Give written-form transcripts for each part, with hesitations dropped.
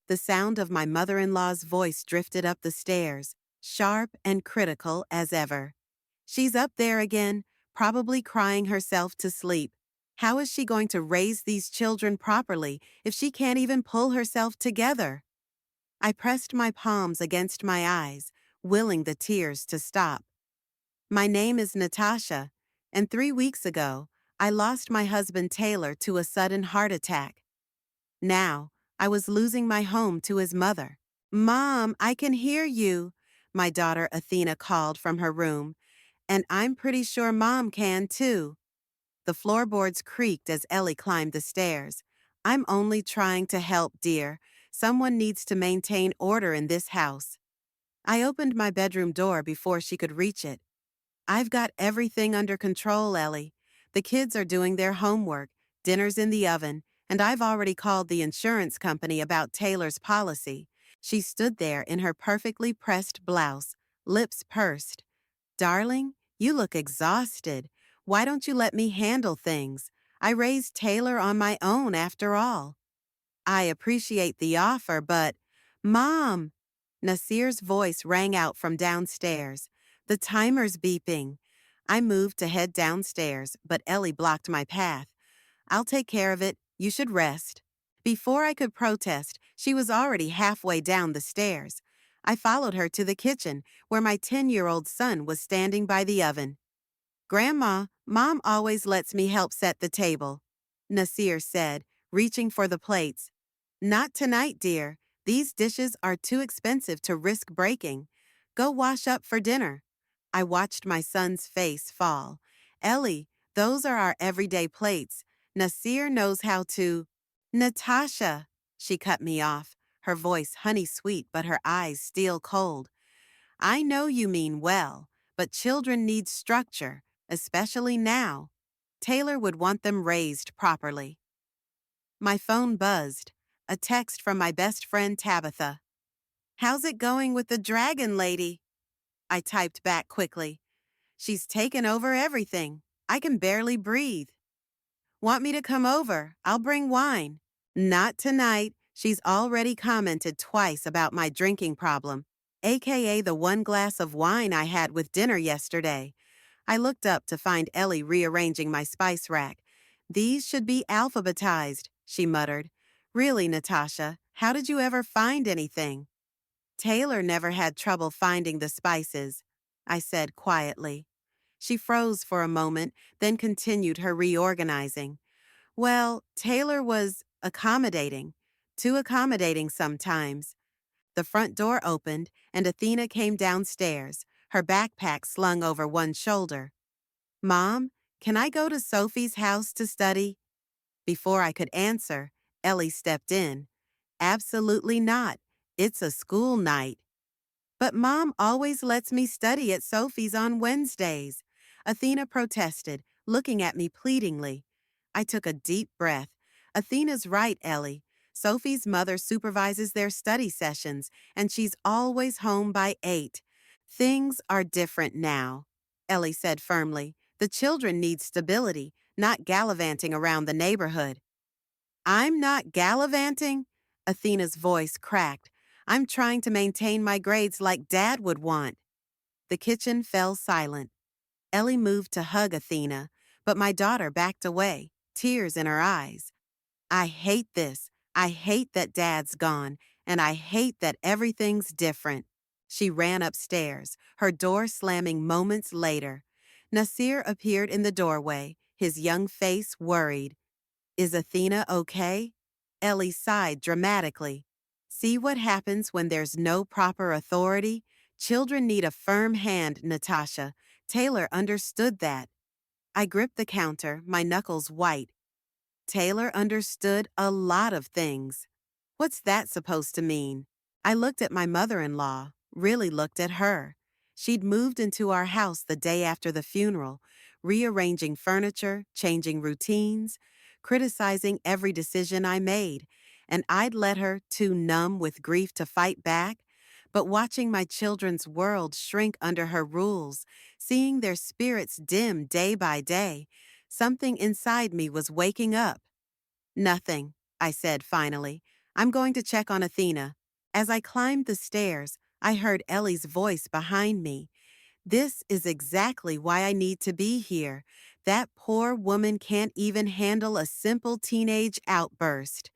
The sound of my mother-in-law's voice drifted up the stairs, sharp and critical as ever. She's up there again, probably crying herself to sleep. How is she going to raise these children properly if she can't even pull herself together? I pressed my palms against my eyes, willing the tears to stop. My name is Natasha, and 3 weeks ago, I lost my husband Taylor to a sudden heart attack. Now, I was losing my home to his mother. "Mom, I can hear you," my daughter Athena called from her room, "and I'm pretty sure Mom can too." The floorboards creaked as Ellie climbed the stairs. "I'm only trying to help, dear. Someone needs to maintain order in this house." I opened my bedroom door before she could reach it. "I've got everything under control, Ellie. The kids are doing their homework, dinner's in the oven, and I've already called the insurance company about Taylor's policy." She stood there in her perfectly pressed blouse, lips pursed. "Darling, you look exhausted. Why don't you let me handle things? I raised Taylor on my own after all." "I appreciate the offer, but—" "Mom!" Nasir's voice rang out from downstairs. "The timer's beeping." I moved to head downstairs, but Ellie blocked my path. "I'll take care of it. You should rest." Before I could protest, she was already halfway down the stairs. I followed her to the kitchen, where my 10-year-old son was standing by the oven. "Grandma, Mom always lets me help set the table," Nasir said, reaching for the plates. "Not tonight, dear. These dishes are too expensive to risk breaking. Go wash up for dinner." I watched my son's face fall. "Ellie, those are our everyday plates. Nasir knows how to—" "Natasha," she cut me off, her voice honey-sweet but her eyes steel-cold. "I know you mean well, but children need structure, especially now. Taylor would want them raised properly." My phone buzzed, a text from my best friend Tabitha. "How's it going with the dragon lady?" I typed back quickly. "She's taken over everything. I can barely breathe." "Want me to come over? I'll bring wine." "Not tonight. She's already commented twice about my drinking problem, aka the one glass of wine I had with dinner yesterday." I looked up to find Ellie rearranging my spice rack. "These should be alphabetized," she muttered. "Really, Natasha, how did you ever find anything?" "Taylor never had trouble finding the spices," I said quietly. She froze for a moment, then continued her reorganizing. "Well, Taylor was accommodating. Too accommodating sometimes." The front door opened, and Athena came downstairs, her backpack slung over one shoulder. "Mom, can I go to Sophie's house to study?" Before I could answer, Ellie stepped in. "Absolutely not. It's a school night." "But Mom always lets me study at Sophie's on Wednesdays," Athena protested, looking at me pleadingly. I took a deep breath. "Athena's right, Ellie. Sophie's mother supervises their study sessions, and she's always home by 8. Things are different now," Ellie said firmly. "The children need stability, not gallivanting around the neighborhood." "I'm not gallivanting," Athena's voice cracked. "I'm trying to maintain my grades like Dad would want." The kitchen fell silent. Ellie moved to hug Athena, but my daughter backed away, tears in her eyes. "I hate this. I hate that Dad's gone, and I hate that everything's different." She ran upstairs, her door slamming moments later. Nasir appeared in the doorway, his young face worried. "Is Athena okay?" Ellie sighed dramatically. "See what happens when there's no proper authority? Children need a firm hand, Natasha. Taylor understood that." I gripped the counter, my knuckles white. "Taylor understood a lot of things." What's that supposed to mean? I looked at my mother-in-law, really looked at her. She'd moved into our house the day after the funeral, rearranging furniture, changing routines, criticizing every decision I made, and I'd let her, too numb with grief to fight back. But watching my children's world shrink under her rules, seeing their spirits dim day by day, something inside me was waking up. "Nothing," I said finally. I'm going to check on Athena. As I climbed the stairs, I heard Ellie's voice behind me. This is exactly why I need to be here. That poor woman can't even handle a simple teenage outburst.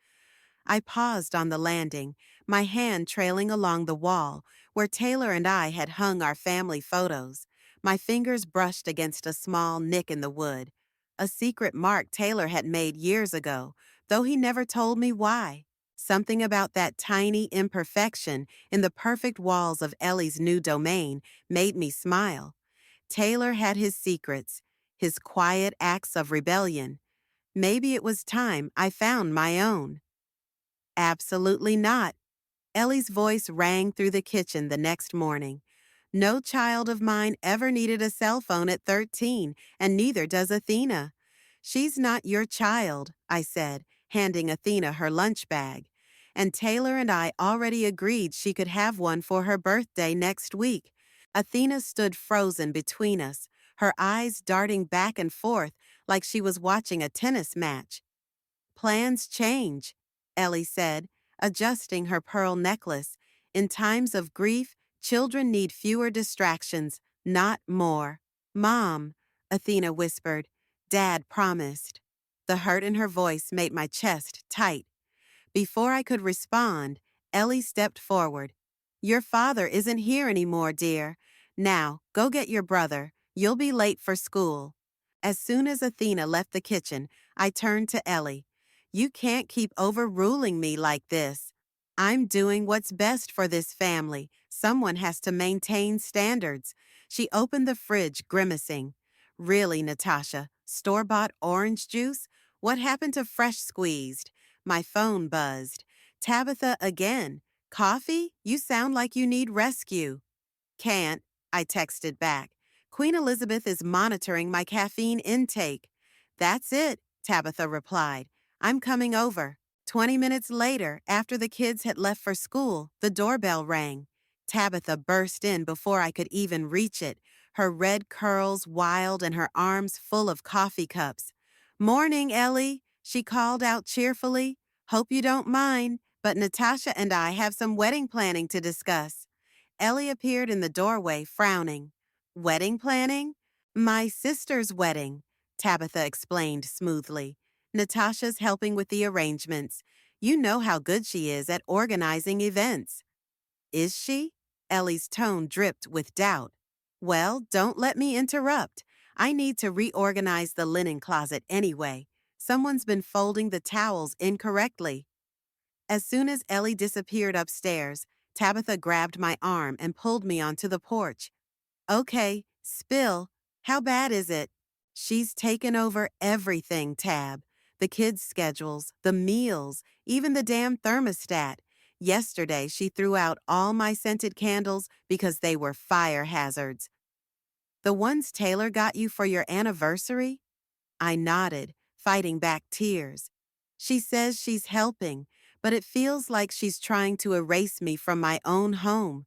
I paused on the landing, my hand trailing along the wall where Taylor and I had hung our family photos. My fingers brushed against a small nick in the wood, a secret mark Taylor had made years ago, though he never told me why. Something about that tiny imperfection in the perfect walls of Ellie's new domain made me smile. Taylor had his secrets, his quiet acts of rebellion. Maybe it was time I found my own. Absolutely not. Ellie's voice rang through the kitchen the next morning. No child of mine ever needed a cell phone at 13, and neither does Athena. She's not your child, I said, handing Athena her lunch bag. And Taylor and I already agreed she could have one for her birthday next week. Athena stood frozen between us, her eyes darting back and forth like she was watching a tennis match. Plans change, Ellie said, adjusting her pearl necklace. In times of grief, children need fewer distractions, not more. Mom, Athena whispered. Dad promised. The hurt in her voice made my chest tight. Before I could respond, Ellie stepped forward. Your father isn't here anymore, dear. Now, go get your brother. You'll be late for school. As soon as Athena left the kitchen, I turned to Ellie. You can't keep overruling me like this. I'm doing what's best for this family. Someone has to maintain standards. She opened the fridge, grimacing. Really, Natasha, store-bought orange juice? What happened to fresh squeezed? My phone buzzed. Tabitha again. Coffee? You sound like you need rescue. Can't, I texted back. Queen Elizabeth is monitoring my caffeine intake. That's it, Tabitha replied. I'm coming over. 20 minutes later, after the kids had left for school, the doorbell rang. Tabitha burst in before I could even reach it, her red curls wild and her arms full of coffee cups. Morning, Ellie, she called out cheerfully. Hope you don't mind, but Natasha and I have some wedding planning to discuss. Ellie appeared in the doorway, frowning. Wedding planning? My sister's wedding, Tabitha explained smoothly. Natasha's helping with the arrangements. You know how good she is at organizing events. Is she? Ellie's tone dripped with doubt. Well, don't let me interrupt. I need to reorganize the linen closet anyway. Someone's been folding the towels incorrectly. As soon as Ellie disappeared upstairs, Tabitha grabbed my arm and pulled me onto the porch. Okay, spill. How bad is it? She's taken over everything, Tab. The kids' schedules, the meals, even the damn thermostat. Yesterday, she threw out all my scented candles because they were fire hazards. The ones Taylor got you for your anniversary? I nodded, fighting back tears. She says she's helping, but it feels like she's trying to erase me from my own home.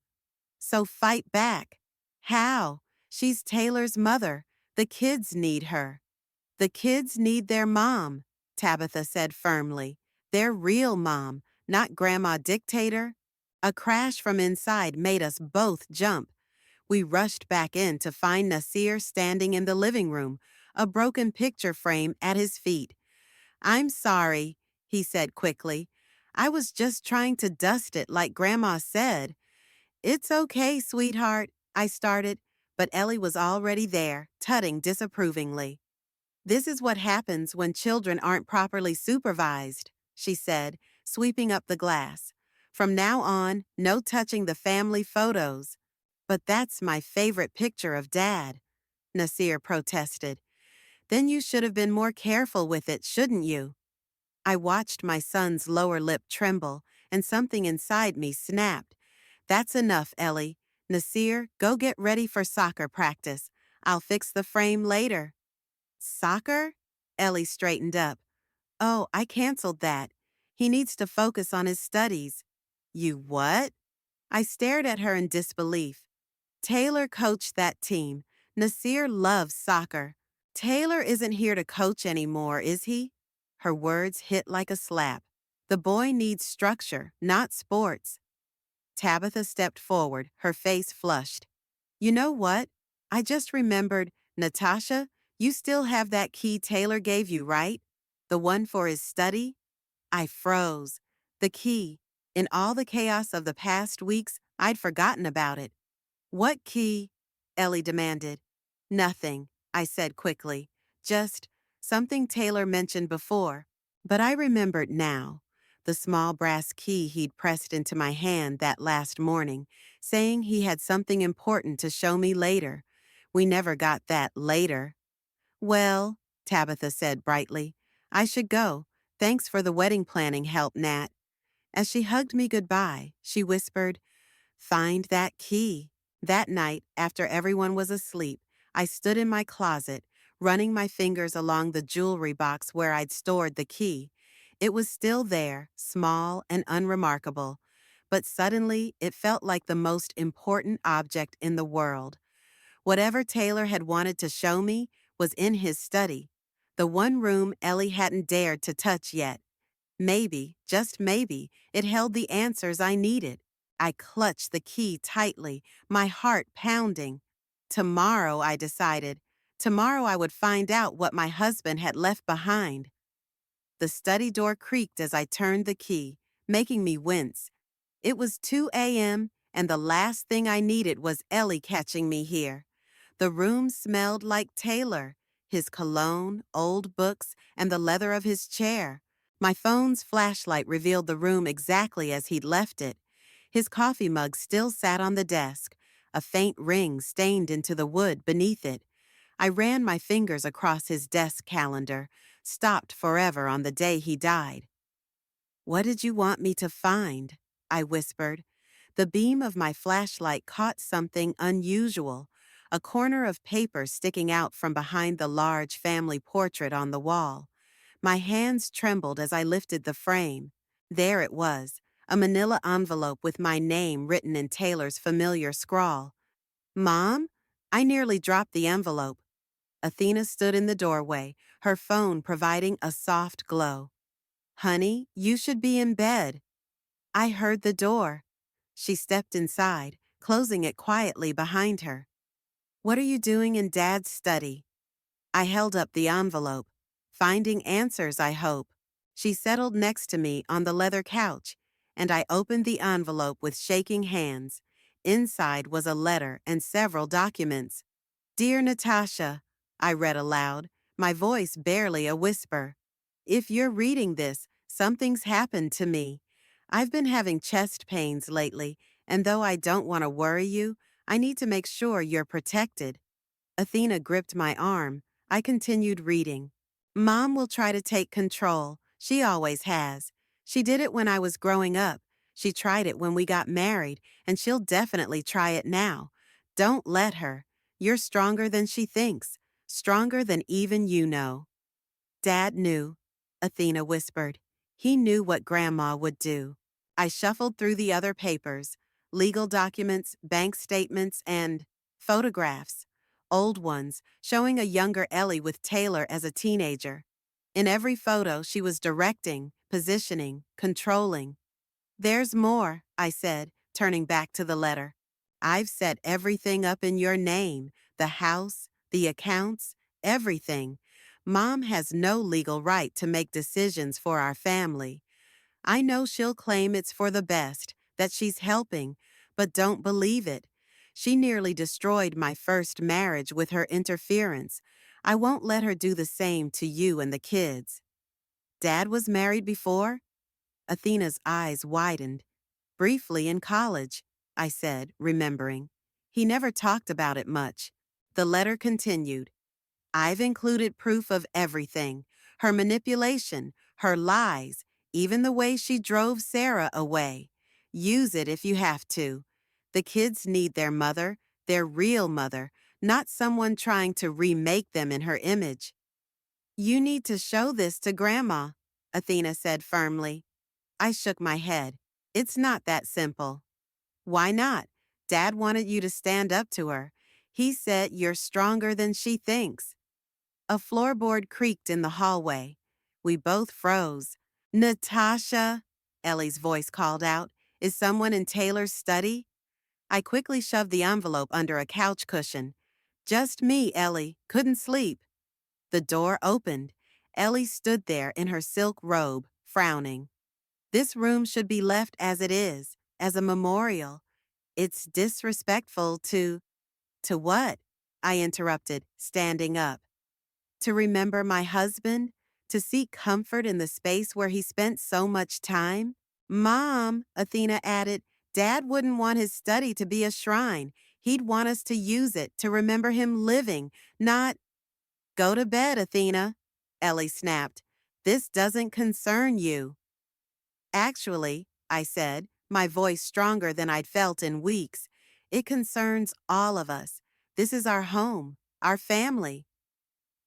So fight back. How? She's Taylor's mother. The kids need her. The kids need their mom, Tabitha said firmly. Their real mom, not Grandma Dictator. A crash from inside made us both jump. We rushed back in to find Nasir standing in the living room, a broken picture frame at his feet. I'm sorry, he said quickly. I was just trying to dust it like Grandma said. It's okay, sweetheart, I started, but Ellie was already there, tutting disapprovingly. This is what happens when children aren't properly supervised, she said, sweeping up the glass. From now on, no touching the family photos. But that's my favorite picture of Dad, Nasir protested. Then you should have been more careful with it, shouldn't you? I watched my son's lower lip tremble, and something inside me snapped. That's enough, Ellie. Nasir, go get ready for soccer practice. I'll fix the frame later. Soccer? Ellie straightened up. Oh, I canceled that. He needs to focus on his studies. You what? I stared at her in disbelief. Taylor coached that team. Nasir loves soccer. Taylor isn't here to coach anymore, is he? Her words hit like a slap. The boy needs structure, not sports. Tabitha stepped forward, her face flushed. You know what? I just remembered, Natasha, you still have that key Taylor gave you, right? The one for his study? I froze. The key. In all the chaos of the past weeks, I'd forgotten about it. What key? Ellie demanded. Nothing, I said quickly. Just something Taylor mentioned before. But I remembered now. The small brass key he'd pressed into my hand that last morning, saying he had something important to show me later. We never got that later. Well, Tabitha said brightly, I should go. Thanks for the wedding planning help, Nat. As she hugged me goodbye, she whispered, Find that key. That night, after everyone was asleep, I stood in my closet, running my fingers along the jewelry box where I'd stored the key. It was still there, small and unremarkable, but suddenly it felt like the most important object in the world. Whatever Taylor had wanted to show me was in his study, the one room Ellie hadn't dared to touch yet. Maybe, just maybe, it held the answers I needed. I clutched the key tightly, my heart pounding. Tomorrow, I decided. Tomorrow I would find out what my husband had left behind. The study door creaked as I turned the key, making me wince. It was 2 a.m., and the last thing I needed was Ellie catching me here. The room smelled like Taylor, his cologne, old books, and the leather of his chair. My phone's flashlight revealed the room exactly as he'd left it. His coffee mug still sat on the desk, a faint ring stained into the wood beneath it. I ran my fingers across his desk calendar, stopped forever on the day he died. What did you want me to find? I whispered. The beam of my flashlight caught something unusual, a corner of paper sticking out from behind the large family portrait on the wall. My hands trembled as I lifted the frame. There it was, a manila envelope with my name written in Taylor's familiar scrawl. Mom? I nearly dropped the envelope. Athena stood in the doorway, her phone providing a soft glow. Honey, you should be in bed. I heard the door. She stepped inside, closing it quietly behind her. What are you doing in Dad's study? I held up the envelope. Finding answers, I hope. She settled next to me on the leather couch, and I opened the envelope with shaking hands. Inside was a letter and several documents. Dear Natasha, I read aloud, my voice barely a whisper. If you're reading this, something's happened to me. I've been having chest pains lately, and though I don't want to worry you, I need to make sure you're protected. Athena gripped my arm. I continued reading. Mom will try to take control. She always has. She did it when I was growing up. She tried it when we got married, and she'll definitely try it now. Don't let her. You're stronger than she thinks, stronger than even you know. Dad knew, Athena whispered. He knew what Grandma would do. I shuffled through the other papers, legal documents, bank statements, and photographs. Old ones, showing a younger Ellie with Taylor as a teenager. In every photo, she was directing, positioning, controlling. There's more, I said, turning back to the letter. I've set everything up in your name, the house, the accounts, everything. Mom has no legal right to make decisions for our family. I know she'll claim it's for the best, that she's helping, but don't believe it. She nearly destroyed my first marriage with her interference. I won't let her do the same to you and the kids. Dad was married before? Athena's eyes widened. Briefly in college, I said, remembering. He never talked about it much. The letter continued. I've included proof of everything. Her manipulation, her lies, even the way she drove Sarah away. Use it if you have to. The kids need their mother, their real mother, not someone trying to remake them in her image. You need to show this to Grandma, Athena said firmly. I shook my head. It's not that simple. Why not? Dad wanted you to stand up to her. He said you're stronger than she thinks. A floorboard creaked in the hallway. We both froze. Natasha, Ellie's voice called out. Is someone in Taylor's study? I quickly shoved the envelope under a couch cushion. Just me, Ellie. Couldn't sleep. The door opened. Ellie stood there in her silk robe, frowning. This room should be left as it is, as a memorial. It's disrespectful to— To what? I interrupted, standing up. To remember my husband? To seek comfort in the space where he spent so much time? Mom, Athena added, Dad wouldn't want his study to be a shrine. He'd want us to use it to remember him living, not— Go to bed, Athena, Ellie snapped. This doesn't concern you. Actually, I said, my voice stronger than I'd felt in weeks, it concerns all of us. This is our home, our family.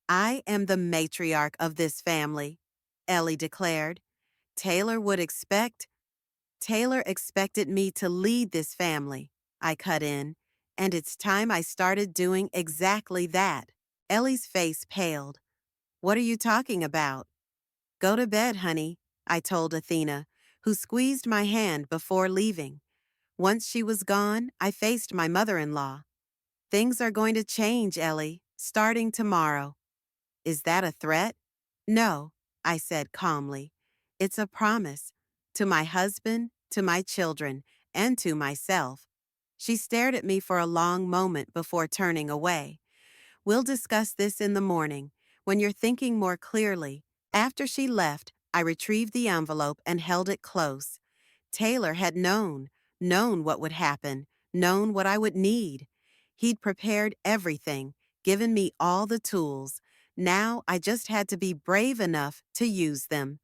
I am the matriarch of this family, Ellie declared. Taylor would expect— Taylor expected me to lead this family, I cut in, and it's time I started doing exactly that. Ellie's face paled. What are you talking about? Go to bed, honey, I told Athena, who squeezed my hand before leaving. Once she was gone, I faced my mother-in-law. Things are going to change, Ellie, starting tomorrow. Is that a threat? No, I said calmly. It's a promise. To my husband, to my children, and to myself. She stared at me for a long moment before turning away. We'll discuss this in the morning, when you're thinking more clearly. After she left, I retrieved the envelope and held it close. Taylor had known what would happen, known what I would need. He'd prepared everything, given me all the tools. Now I just had to be brave enough to use them.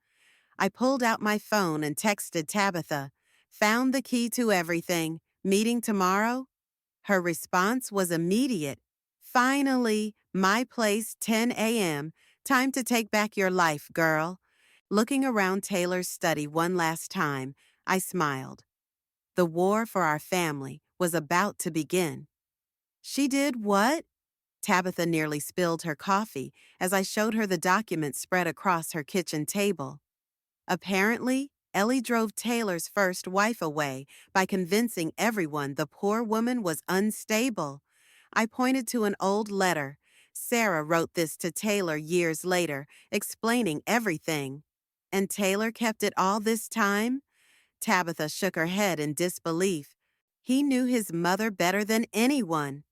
I pulled out my phone and texted Tabitha. Found the key to everything. Meeting tomorrow? Her response was immediate. Finally, my place, 10 a.m. Time to take back your life, girl. Looking around Taylor's study one last time, I smiled. The war for our family was about to begin. She did what? Tabitha nearly spilled her coffee as I showed her the document spread across her kitchen table. Apparently, Ellie drove Taylor's first wife away by convincing everyone the poor woman was unstable. I pointed to an old letter. Sarah wrote this to Taylor years later, explaining everything. And Taylor kept it all this time? Tabitha shook her head in disbelief. He knew his mother better than anyone.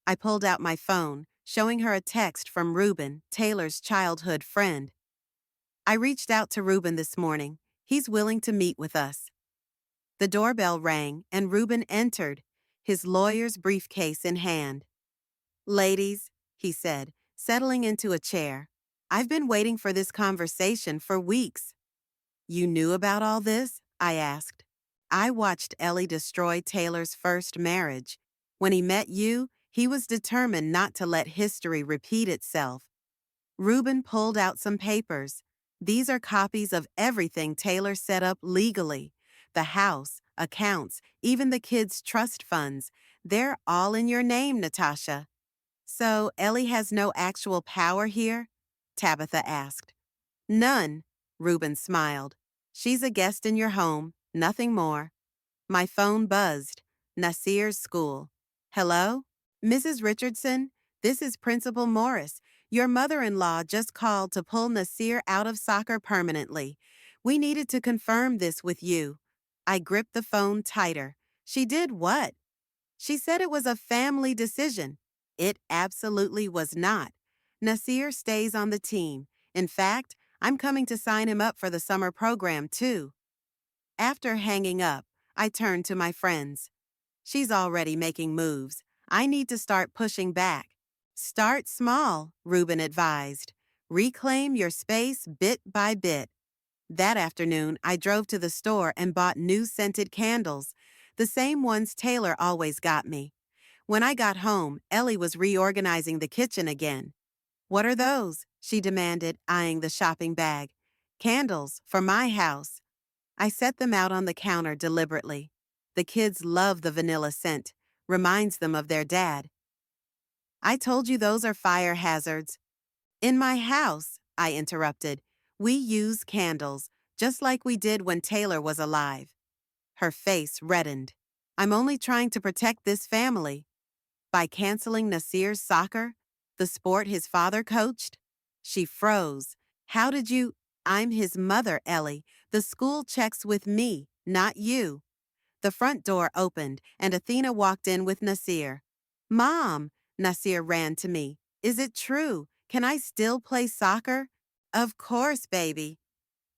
I pulled out my phone, showing her a text from Reuben, Taylor's childhood friend. I reached out to Reuben this morning. He's willing to meet with us. The doorbell rang, and Reuben entered, his lawyer's briefcase in hand. Ladies, he said, settling into a chair. I've been waiting for this conversation for weeks. You knew about all this? I asked. I watched Ellie destroy Taylor's first marriage. When he met you, he was determined not to let history repeat itself. Reuben pulled out some papers. These are copies of everything Taylor set up legally. The house, accounts, even the kids' trust funds. They're all in your name, Natasha. So Ellie has no actual power here? Tabitha asked. None, Reuben smiled. She's a guest in your home, nothing more. My phone buzzed. Nasir's school. Hello? Mrs. Richardson, this is Principal Morris. Your mother-in-law just called to pull Nasir out of soccer permanently. We needed to confirm this with you. I gripped the phone tighter. She did what? She said it was a family decision. It absolutely was not. Nasir stays on the team. In fact, I'm coming to sign him up for the summer program, too. After hanging up, I turned to my friends. She's already making moves. I need to start pushing back. Start small, Reuben advised. Reclaim your space bit by bit. That afternoon, I drove to the store and bought new scented candles, the same ones Taylor always got me. When I got home, Ellie was reorganizing the kitchen again. What are those? She demanded, eyeing the shopping bag. Candles, for my house. I set them out on the counter deliberately. The kids love the vanilla scent. Reminds them of their dad. I told you those are fire hazards. In my house, I interrupted, we use candles. just like we did when Taylor was alive. Her face reddened. I'm only trying to protect this family. By canceling Nasir's soccer, the sport his father coached? She froze. How did you? I'm his mother, Ellie. The school checks with me, not you. The front door opened, and Athena walked in with Nasir. Mom, Nasir ran to me. Is it true? Can I still play soccer? Of course, baby.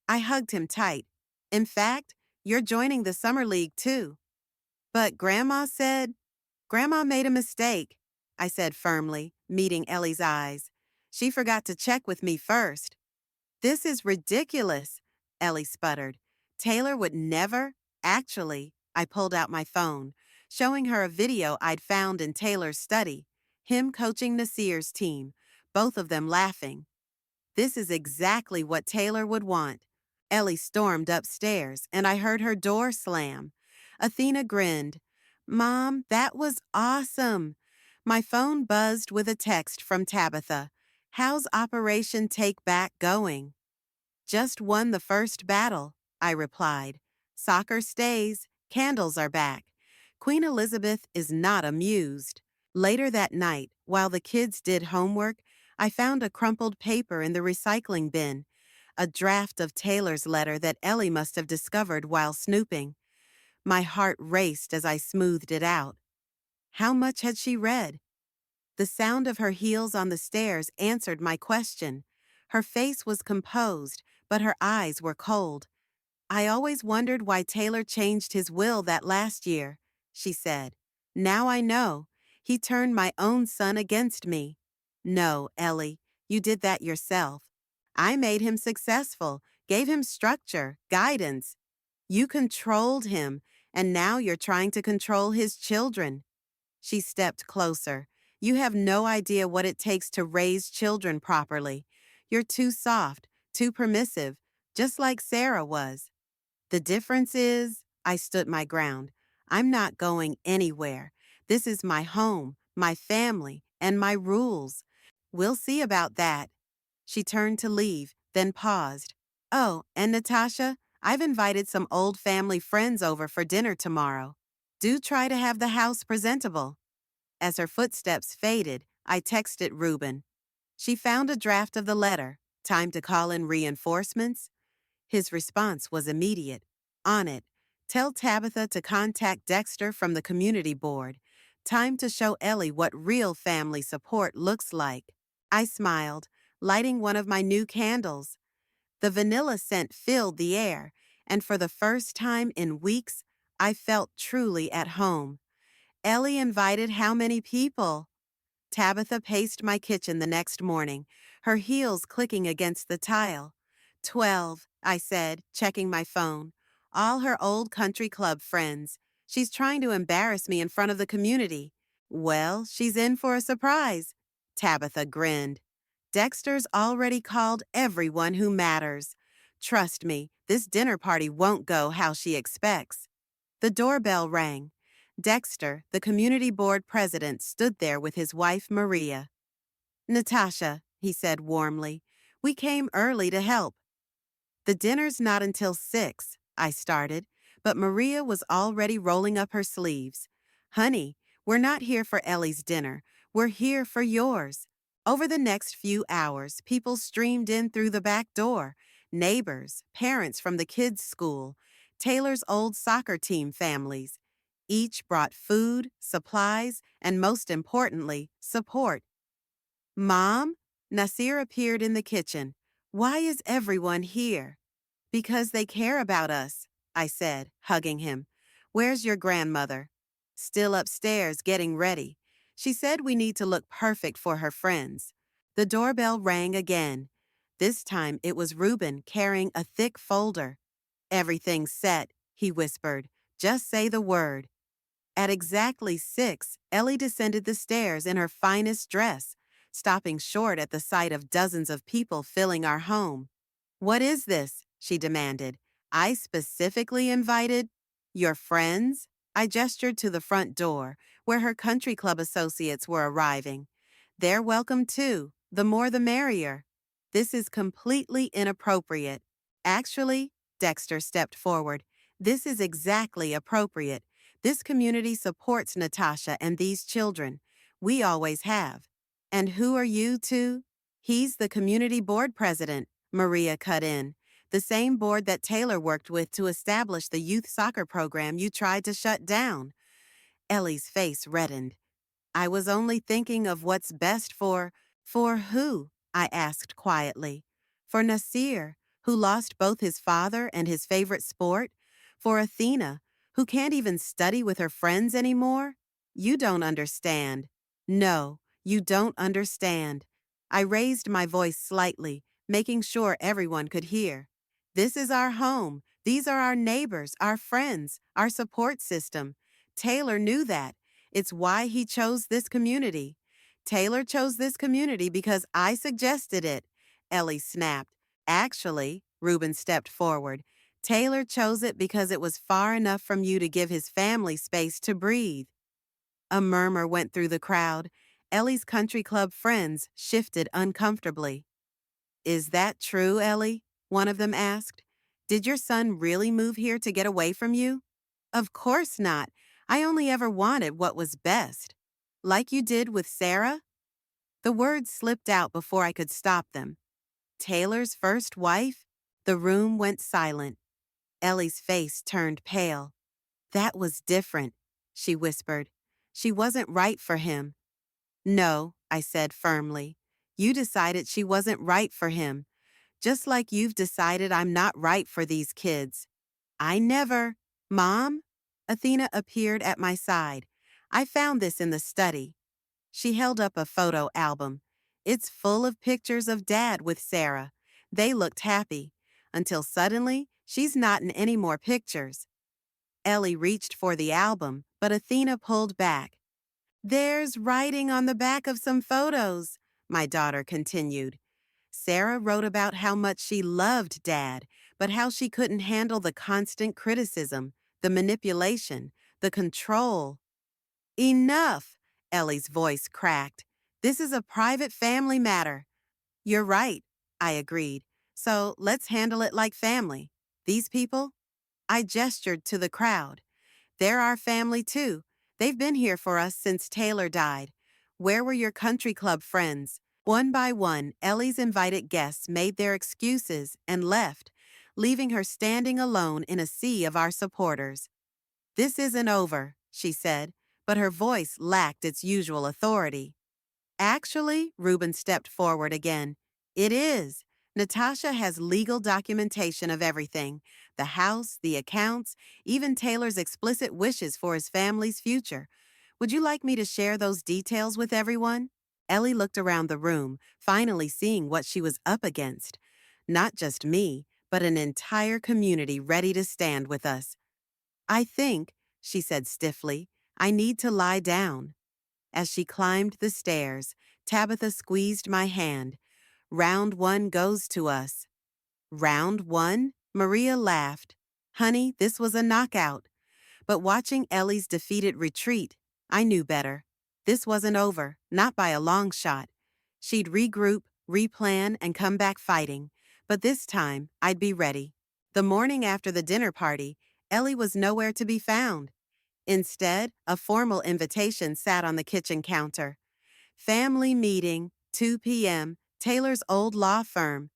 I hugged him tight. In fact, you're joining the summer league too. But Grandma made a mistake, I said firmly, meeting Ellie's eyes. She forgot to check with me first. This is ridiculous, Ellie sputtered. Taylor would never. Actually, I pulled out my phone, showing her a video I'd found in Taylor's study, him coaching Nasir's team, both of them laughing. This is exactly what Taylor would want. Ellie stormed upstairs, and I heard her door slam. Athena grinned. Mom, that was awesome. My phone buzzed with a text from Tabitha. How's Operation Take Back going? Just won the first battle, I replied. Soccer stays, candles are back. Queen Elizabeth is not amused. Later that night, while the kids did homework, I found a crumpled paper in the recycling bin, a draft of Taylor's letter that Ellie must have discovered while snooping. My heart raced as I smoothed it out. How much had she read? The sound of her heels on the stairs answered my question. Her face was composed, but her eyes were cold. I always wondered why Taylor changed his will that last year, she said. Now I know. He turned my own son against me. No, Ellie, you did that yourself. I made him successful, gave him structure, guidance. You controlled him, and now you're trying to control his children. She stepped closer. You have no idea what it takes to raise children properly. You're too soft, too permissive, just like Sarah was. The difference is, I stood my ground. I'm not going anywhere. This is my home, my family, and my rules. We'll see about that. She turned to leave, then paused. Oh, and Natasha, I've invited some old family friends over for dinner tomorrow. Do try to have the house presentable. As her footsteps faded, I texted Reuben. She found a draft of the letter. Time to call in reinforcements? His response was immediate. On it, tell Tabitha to contact Dexter from the community board. Time to show Ellie what real family support looks like. I smiled, lighting one of my new candles. The vanilla scent filled the air, and for the first time in weeks, I felt truly at home. Ellie invited how many people? Tabitha paced my kitchen the next morning, her heels clicking against the tile. 12, I said, checking my phone. All her old country club friends. She's trying to embarrass me in front of the community. Well, she's in for a surprise. Tabitha grinned. Dexter's already called everyone who matters. Trust me, this dinner party won't go how she expects. The doorbell rang. Dexter, the community board president, stood there with his wife Maria. Natasha, he said warmly, we came early to help. The dinner's not until 6, I started, but Maria was already rolling up her sleeves. Honey, we're not here for Ellie's dinner. We're here for yours. Over the next few hours, people streamed in through the back door. Neighbors, parents from the kids' school, Taylor's old soccer team families. Each brought food, supplies, and most importantly, support. Mom? Nasir appeared in the kitchen. Why is everyone here? Because they care about us, I said, hugging him. Where's your grandmother? Still upstairs, getting ready. She said we need to look perfect for her friends. The doorbell rang again. This time it was Reuben carrying a thick folder. Everything's set, he whispered. Just say the word. At exactly 6, Ellie descended the stairs in her finest dress, stopping short at the sight of dozens of people filling our home. What is this? She demanded. I specifically invited your friends? I gestured to the front door, where her country club associates were arriving. They're welcome too, the more the merrier. This is completely inappropriate. Actually, Dexter stepped forward. This is exactly appropriate. This community supports Natasha and these children. We always have. And who are you two? He's the community board president, Maria cut in. The same board that Taylor worked with to establish the youth soccer program you tried to shut down. Ellie's face reddened. I was only thinking of what's best For who? I asked quietly. For Nasir, who lost both his father and his favorite sport? For Athena, who can't even study with her friends anymore? You don't understand. No, you don't understand. I raised my voice slightly, making sure everyone could hear. This is our home. These are our neighbors, our friends, our support system. Taylor knew that. It's why he chose this community. Taylor chose this community because I suggested it, Ellie snapped. Actually, Reuben stepped forward. Taylor chose it because it was far enough from you to give his family space to breathe. A murmur went through the crowd. Ellie's country club friends shifted uncomfortably. Is that true, Ellie? One of them asked. Did your son really move here to get away from you? Of course not. I only ever wanted what was best. Like you did with Sarah? The words slipped out before I could stop them. Taylor's first wife? The room went silent. Ellie's face turned pale. That was different, she whispered. She wasn't right for him. No, I said firmly. You decided she wasn't right for him. Just like you've decided I'm not right for these kids. I never. Mom? Athena appeared at my side. I found this in the study. She held up a photo album. It's full of pictures of Dad with Sarah. They looked happy. Until suddenly, she's not in any more pictures. Ellie reached for the album, but Athena pulled back. There's writing on the back of some photos, my daughter continued. Sarah wrote about how much she loved Dad, but how she couldn't handle the constant criticism, the manipulation, the control. Enough! Ellie's voice cracked. This is a private family matter. You're right, I agreed. So let's handle it like family. These people? I gestured to the crowd. They're our family too. They've been here for us since Taylor died. Where were your country club friends? One by one, Ellie's invited guests made their excuses and left, leaving her standing alone in a sea of our supporters. This isn't over, she said, but her voice lacked its usual authority. Actually, Reuben stepped forward again. It is. Natasha has legal documentation of everything. The house, the accounts, even Taylor's explicit wishes for his family's future. Would you like me to share those details with everyone? Ellie looked around the room, finally seeing what she was up against. Not just me, but an entire community ready to stand with us. I think, she said stiffly, I need to lie down. As she climbed the stairs, Tabitha squeezed my hand. Round one goes to us. Round one? Maria laughed. Honey, this was a knockout. But watching Ellie's defeated retreat, I knew better. This wasn't over, not by a long shot. She'd regroup, replan, and come back fighting. But this time, I'd be ready. The morning after the dinner party, Ellie was nowhere to be found. Instead, a formal invitation sat on the kitchen counter. Family meeting, 2 p.m., Taylor's old law firm.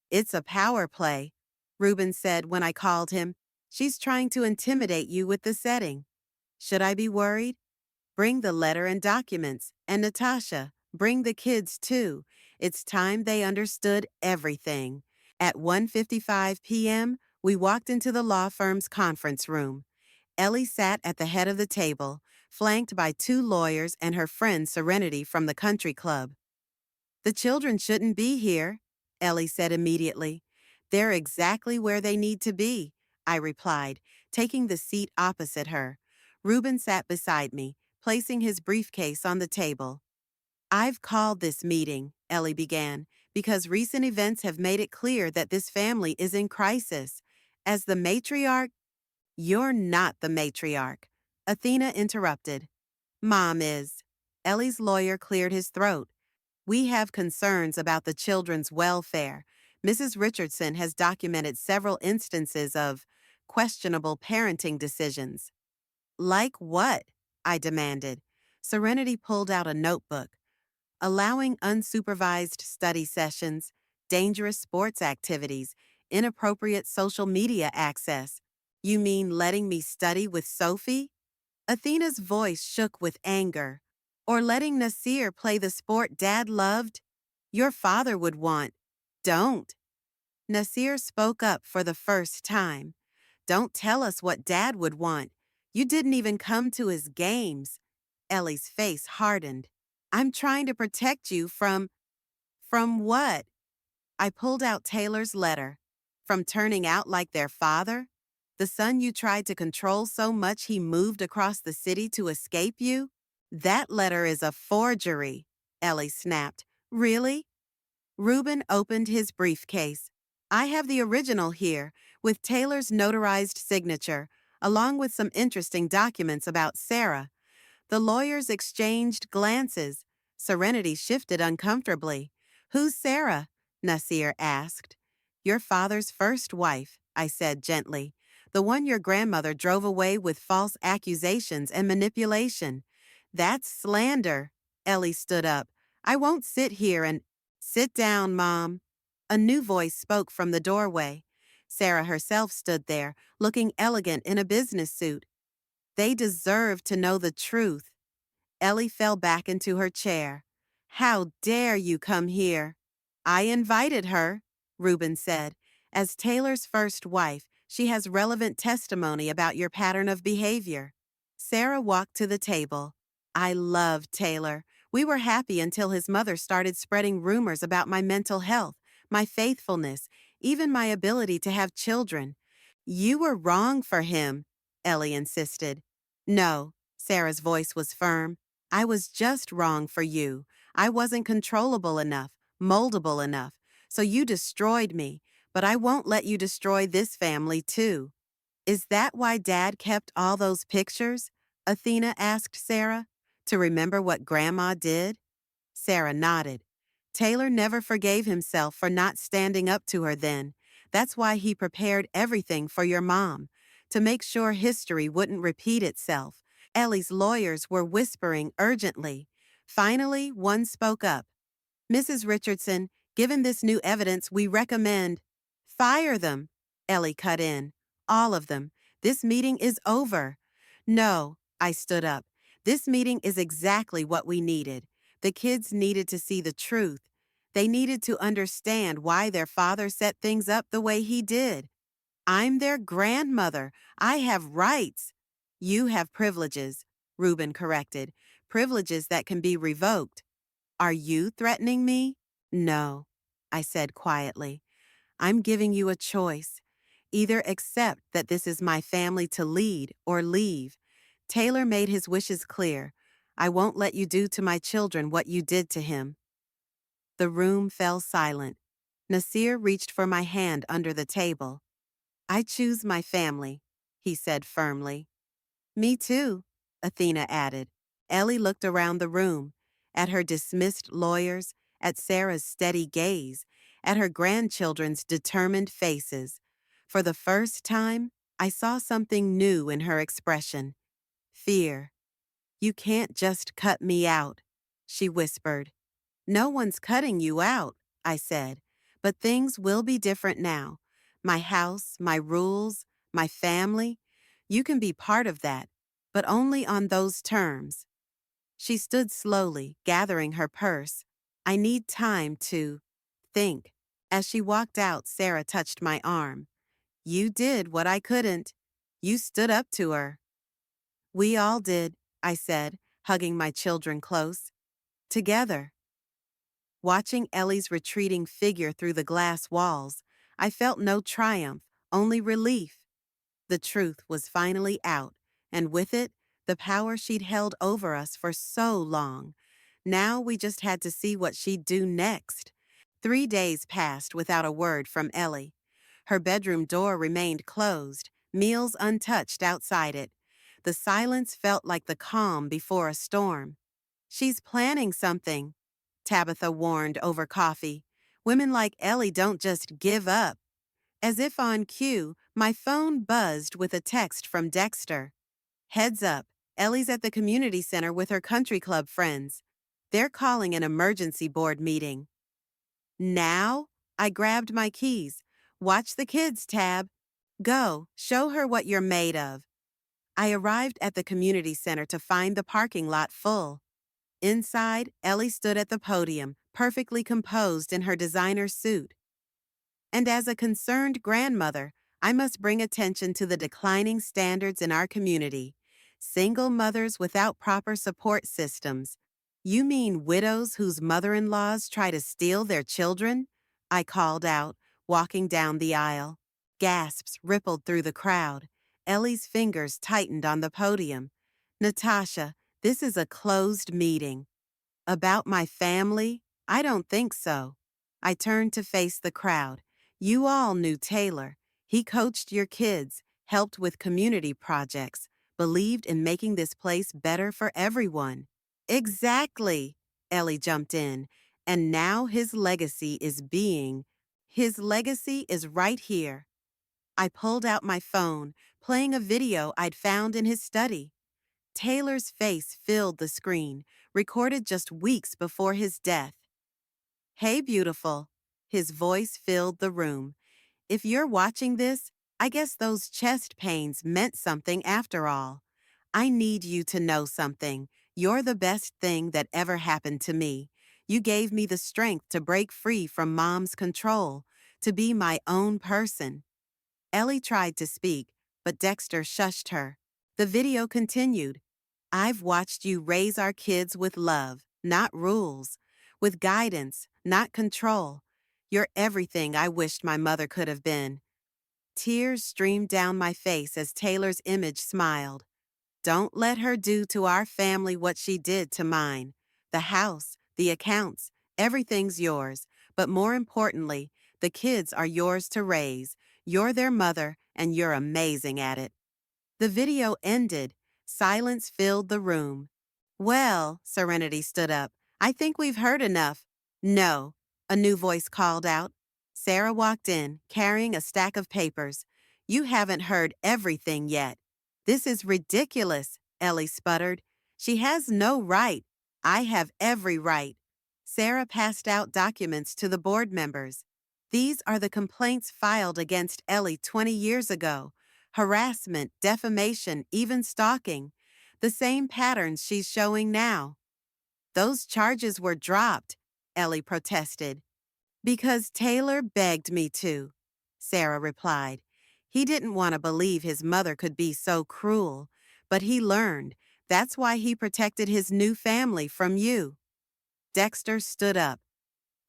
It's a power play, Reuben said when I called him. She's trying to intimidate you with the setting. Should I be worried? Bring the letter and documents. And Natasha, bring the kids too. It's time they understood everything. At 1:55 p.m., we walked into the law firm's conference room. Ellie sat at the head of the table, flanked by two lawyers and her friend Serenity from the country club. The children shouldn't be here, Ellie said immediately. They're exactly where they need to be, I replied, taking the seat opposite her. Reuben sat beside me, placing his briefcase on the table. I've called this meeting, Ellie began, because recent events have made it clear that this family is in crisis. As the matriarch, You're not the matriarch, Athena interrupted. Mom is. Ellie's lawyer cleared his throat. We have concerns about the children's welfare. Mrs. Richardson has documented several instances of questionable parenting decisions. Like what? I demanded. Serenity pulled out a notebook. Allowing unsupervised study sessions, dangerous sports activities, inappropriate social media access. You mean letting me study with Sophie? Athena's voice shook with anger. Or letting Nasir play the sport Dad loved? Your father would want. Don't. Nasir spoke up for the first time. Don't tell us what Dad would want. You didn't even come to his games. Ellie's face hardened. I'm trying to protect you from… From what? I pulled out Taylor's letter. From turning out like their father? The son you tried to control so much he moved across the city to escape you? That letter is a forgery, Ellie snapped. Really? Reuben opened his briefcase. I have the original here, with Taylor's notarized signature, along with some interesting documents about Sarah. The lawyers exchanged glances. Serenity shifted uncomfortably. Who's Sarah? Nasir asked. Your father's first wife, I said gently. The one your grandmother drove away with false accusations and manipulation. That's slander. Ellie stood up. I won't sit here and… Sit down, Mom. A new voice spoke from the doorway. Sarah herself stood there, looking elegant in a business suit. They deserve to know the truth. Ellie fell back into her chair. How dare you come here? I invited her, Reuben said. As Taylor's first wife, she has relevant testimony about your pattern of behavior. Sarah walked to the table. I loved Taylor. We were happy until his mother started spreading rumors about my mental health, my faithfulness, even my ability to have children. You were wrong for him, Ellie insisted. No, Sarah's voice was firm. I was just wrong for you. I wasn't controllable enough, moldable enough. So you destroyed me, but I won't let you destroy this family too. Is that why Dad kept all those pictures? Athena asked Sarah. To remember what Grandma did? Sarah nodded. Taylor never forgave himself for not standing up to her then. That's why he prepared everything for your mom, to make sure history wouldn't repeat itself. Ellie's lawyers were whispering urgently. Finally, one spoke up. Mrs. Richardson, given this new evidence, we recommend… Fire them, Ellie cut in. All of them. This meeting is over. No, I stood up. This meeting is exactly what we needed. The kids needed to see the truth. They needed to understand why their father set things up the way he did. I'm their grandmother. I have rights. You have privileges, Reuben corrected. Privileges that can be revoked. Are you threatening me? No, I said quietly. I'm giving you a choice. Either accept that this is my family to lead or leave. Taylor made his wishes clear. I won't let you do to my children what you did to him. The room fell silent. Nasir reached for my hand under the table. I choose my family, he said firmly. Me too, Athena added. Ellie looked around the room, at her dismissed lawyers, at Sarah's steady gaze, at her grandchildren's determined faces. For the first time, I saw something new in her expression. Fear. You can't just cut me out, she whispered. No one's cutting you out, I said. But things will be different now. My house, my rules, my family. You can be part of that, but only on those terms. She stood slowly, gathering her purse. I need time to think. As she walked out, Sarah touched my arm. You did what I couldn't. You stood up to her. We all did, I said, hugging my children close. Together. Watching Ellie's retreating figure through the glass walls, I felt no triumph, only relief. The truth was finally out, and with it, the power she'd held over us for so long. Now we just had to see what she'd do next. 3 days passed without a word from Ellie. Her bedroom door remained closed, meals untouched outside it. The silence felt like the calm before a storm. She's planning something, Tabitha warned over coffee. Women like Ellie don't just give up. As if on cue, my phone buzzed with a text from Dexter. Heads up, Ellie's at the community center with her country club friends. They're calling an emergency board meeting. Now? I grabbed my keys. Watch the kids, Tab. Go, show her what you're made of. I arrived at the community center to find the parking lot full. Inside, Ellie stood at the podium, perfectly composed in her designer suit. And as a concerned grandmother, I must bring attention to the declining standards in our community. Single mothers without proper support systems. You mean widows whose mother-in-laws try to steal their children? I called out, walking down the aisle. Gasps rippled through the crowd. Ellie's fingers tightened on the podium. Natasha, this is a closed meeting. About my family? I don't think so. I turned to face the crowd. You all knew Taylor. He coached your kids, helped with community projects, believed in making this place better for everyone. Exactly, Ellie jumped in. And now his legacy is right here. I pulled out my phone, playing a video I'd found in his study. Taylor's face filled the screen, recorded just weeks before his death. Hey, beautiful. His voice filled the room. If you're watching this, I guess those chest pains meant something after all. I need you to know something. You're the best thing that ever happened to me. You gave me the strength to break free from Mom's control, to be my own person. Ellie tried to speak, but Dexter shushed her. The video continued. I've watched you raise our kids with love, not rules, with guidance, not control. You're everything I wished my mother could have been. Tears streamed down my face as Taylor's image smiled. Don't let her do to our family what she did to mine. The house, the accounts, everything's yours. But more importantly, the kids are yours to raise. You're their mother, and you're amazing at it. The video ended. Silence filled the room. Well, Serenity stood up. I think we've heard enough. No, a new voice called out. Sarah walked in, carrying a stack of papers. You haven't heard everything yet. This is ridiculous, Ellie sputtered. She has no right. I have every right. Sarah passed out documents to the board members. These are the complaints filed against Ellie 20 years ago. Harassment, defamation, even stalking. The same patterns she's showing now. Those charges were dropped, Ellie protested. Because Taylor begged me to, Sarah replied. He didn't want to believe his mother could be so cruel, but he learned. That's why he protected his new family from you. Dexter stood up.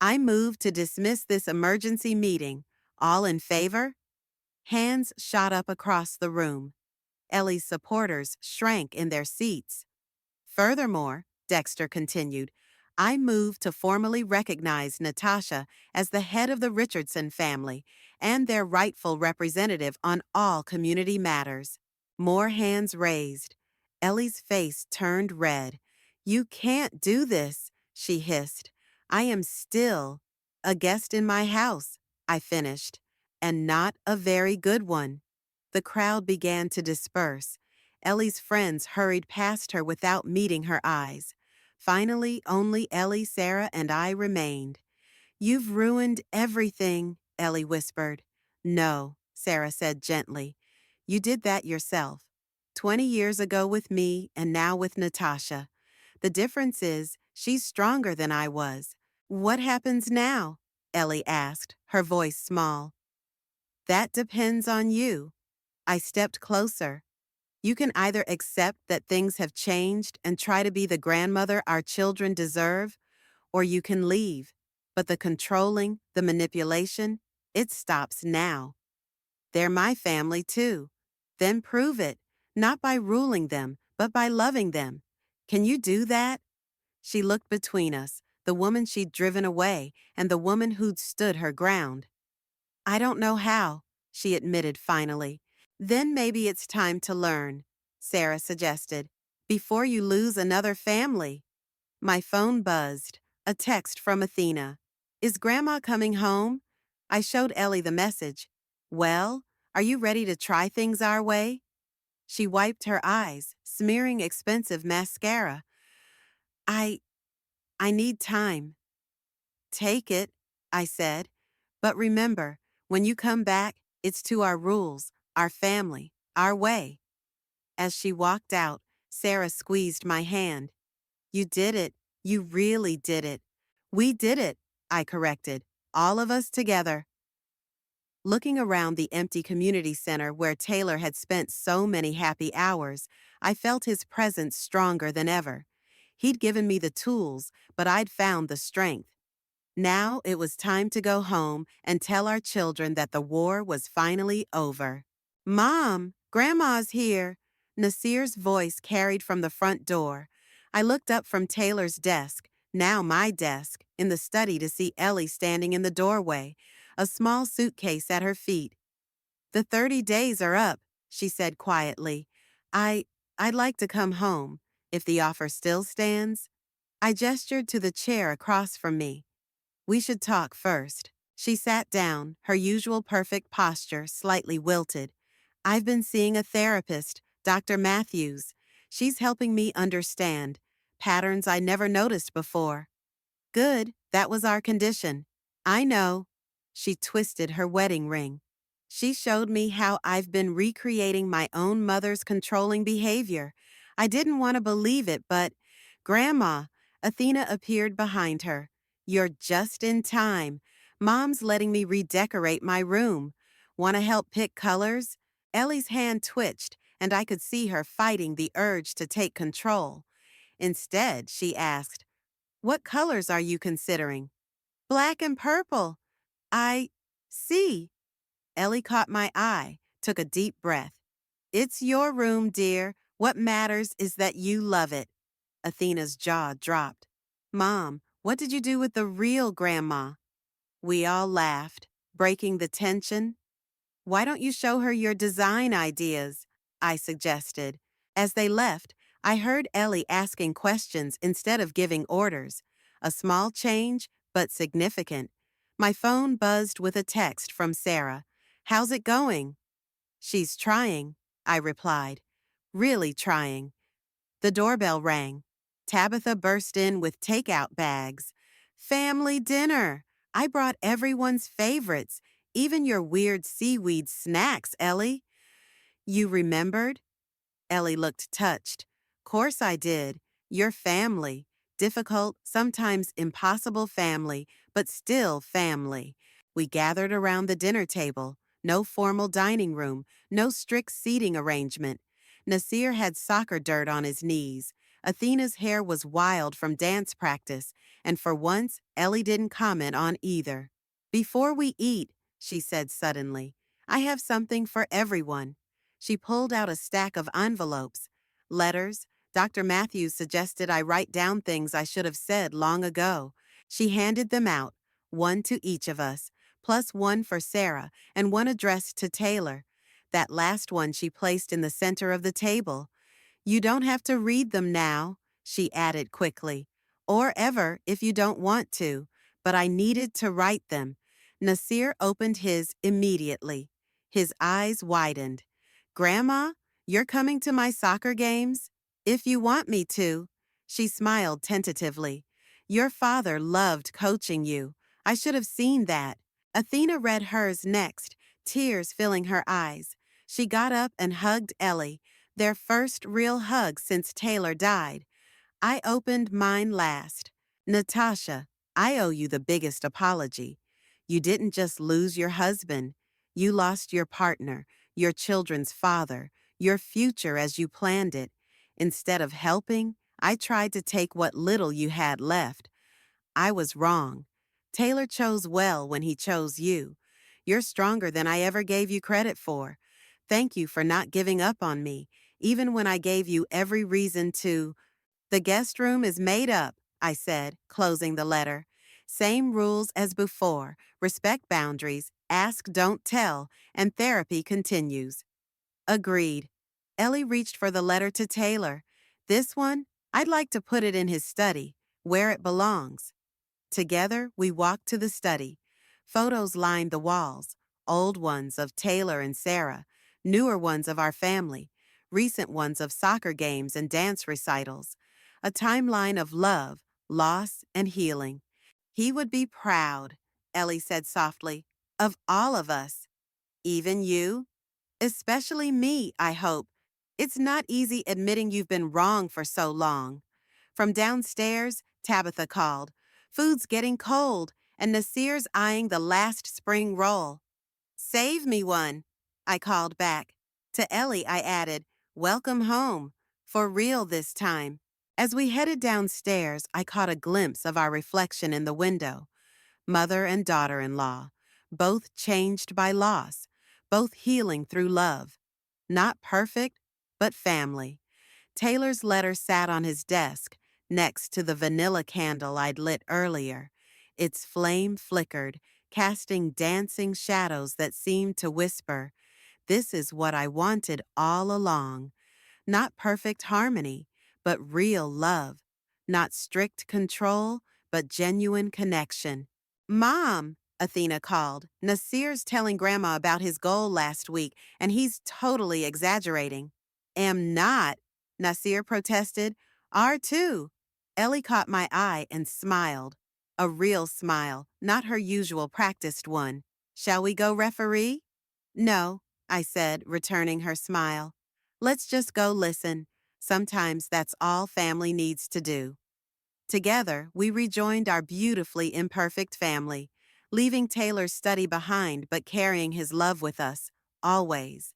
I move to dismiss this emergency meeting. All in favor? Hands shot up across the room. Ellie's supporters shrank in their seats. Furthermore, Dexter continued, I move to formally recognize Natasha as the head of the Richardson family and their rightful representative on all community matters. More hands raised. Ellie's face turned red. You can't do this, she hissed. I am still a guest in my house, I finished, and not a very good one. The crowd began to disperse. Ellie's friends hurried past her without meeting her eyes. Finally, only Ellie, Sarah, and I remained. You've ruined everything, Ellie whispered. No, Sarah said gently. You did that yourself. 20 years ago with me and now with Natasha. The difference is she's stronger than I was. What happens now? Ellie asked, her voice small. That depends on you. I stepped closer. You can either accept that things have changed and try to be the grandmother our children deserve, or you can leave. But the controlling, the manipulation, it stops now. They're my family too. Then prove it, not by ruling them, but by loving them. Can you do that? She looked between us, the woman she'd driven away and the woman who'd stood her ground. I don't know how, she admitted finally. Then maybe it's time to learn, Sarah suggested, before you lose another family. My phone buzzed, a text from Athena. Is Grandma coming home? I showed Ellie the message. Well, are you ready to try things our way? She wiped her eyes, smearing expensive mascara. I, I need time. Take it, I said. But remember, when you come back, it's to our rules, our family, our way. As she walked out, Sarah squeezed my hand. You did it. You really did it. We did it, I corrected. All of us together. Looking around the empty community center where Taylor had spent so many happy hours, I felt his presence stronger than ever. He'd given me the tools, but I'd found the strength. Now it was time to go home and tell our children that the war was finally over. Mom, Grandma's here. Nasir's voice carried from the front door. I looked up from Taylor's desk, now my desk, in the study to see Ellie standing in the doorway, a small suitcase at her feet. The 30 days are up, she said quietly. I'd like to come home, if the offer still stands. I gestured to the chair across from me. We should talk first. She sat down, her usual perfect posture slightly wilted. I've been seeing a therapist, Dr. Matthews. She's helping me understand patterns I never noticed before. Good, that was our condition. I know. She twisted her wedding ring. She showed me how I've been recreating my own mother's controlling behavior. I didn't want to believe it, but Grandma, Athena appeared behind her. You're just in time. Mom's letting me redecorate my room. Want to help pick colors? Ellie's hand twitched, and I could see her fighting the urge to take control. Instead, she asked, what colors are you considering? Black and purple. I see. Ellie caught my eye, took a deep breath. It's your room, dear. What matters is that you love it. Athena's jaw dropped. Mom, what did you do with the real Grandma? We all laughed, breaking the tension. Why don't you show her your design ideas? I suggested. As they left, I heard Ellie asking questions instead of giving orders. A small change, but significant. My phone buzzed with a text from Sarah. How's it going? She's trying, I replied. Really trying. The doorbell rang. Tabitha burst in with takeout bags. Family dinner. I brought everyone's favorites, even your weird seaweed snacks, Ellie. You remembered? Ellie looked touched. Course I did. Your family. Difficult, sometimes impossible family, but still family. We gathered around the dinner table. No formal dining room, no strict seating arrangement. Nasir had soccer dirt on his knees. Athena's hair was wild from dance practice, and for once, Ellie didn't comment on either. Before we eat, she said suddenly, I have something for everyone. She pulled out a stack of envelopes. Letters. Dr. Matthews suggested I write down things I should have said long ago. She handed them out, one to each of us, plus one for Sarah and one addressed to Taylor. That last one she placed in the center of the table. You don't have to read them now, she added quickly, or ever if you don't want to, but I needed to write them. Nasir opened his immediately. His eyes widened. Grandma, you're coming to my soccer games? If you want me to. She smiled tentatively. Your father loved coaching you. I should have seen that. Athena read hers next, tears filling her eyes. She got up and hugged Ellie, their first real hug since Taylor died. I opened mine last. Natasha, I owe you the biggest apology. You didn't just lose your husband. You lost your partner, your children's father, your future as you planned it. Instead of helping, I tried to take what little you had left. I was wrong. Taylor chose well when he chose you. You're stronger than I ever gave you credit for. Thank you for not giving up on me, even when I gave you every reason to. The guest room is made up, I said, closing the letter. Same rules as before. Respect boundaries, ask, don't tell, and therapy continues. Agreed. Ellie reached for the letter to Taylor. This one, I'd like to put it in his study, where it belongs. Together, we walked to the study. Photos lined the walls, old ones of Taylor and Sarah, newer ones of our family, recent ones of soccer games and dance recitals, a timeline of love, loss, and healing. He would be proud, Ellie said softly, of all of us. Even you? Especially me, I hope. It's not easy admitting you've been wrong for so long. From downstairs, Tabitha called. Food's getting cold, and Nasir's eyeing the last spring roll. Save me one, I called back. To Ellie, I added, welcome home. For real this time. As we headed downstairs, I caught a glimpse of our reflection in the window. Mother and daughter-in-law, both changed by loss, both healing through love. Not perfect, but family. Taylor's letter sat on his desk, next to the vanilla candle I'd lit earlier. Its flame flickered, casting dancing shadows that seemed to whisper, "This is what I wanted all along." Not perfect harmony, but real love. Not strict control, but genuine connection. Mom, Athena called. Nasir's telling Grandma about his goal last week, and he's totally exaggerating. Am not, Nasir protested. Are too. Ellie caught my eye and smiled. A real smile, not her usual practiced one. Shall we go referee? No, I said, returning her smile. Let's just go listen. Sometimes that's all family needs to do. Together, we rejoined our beautifully imperfect family, leaving Taylor's study behind but carrying his love with us, always.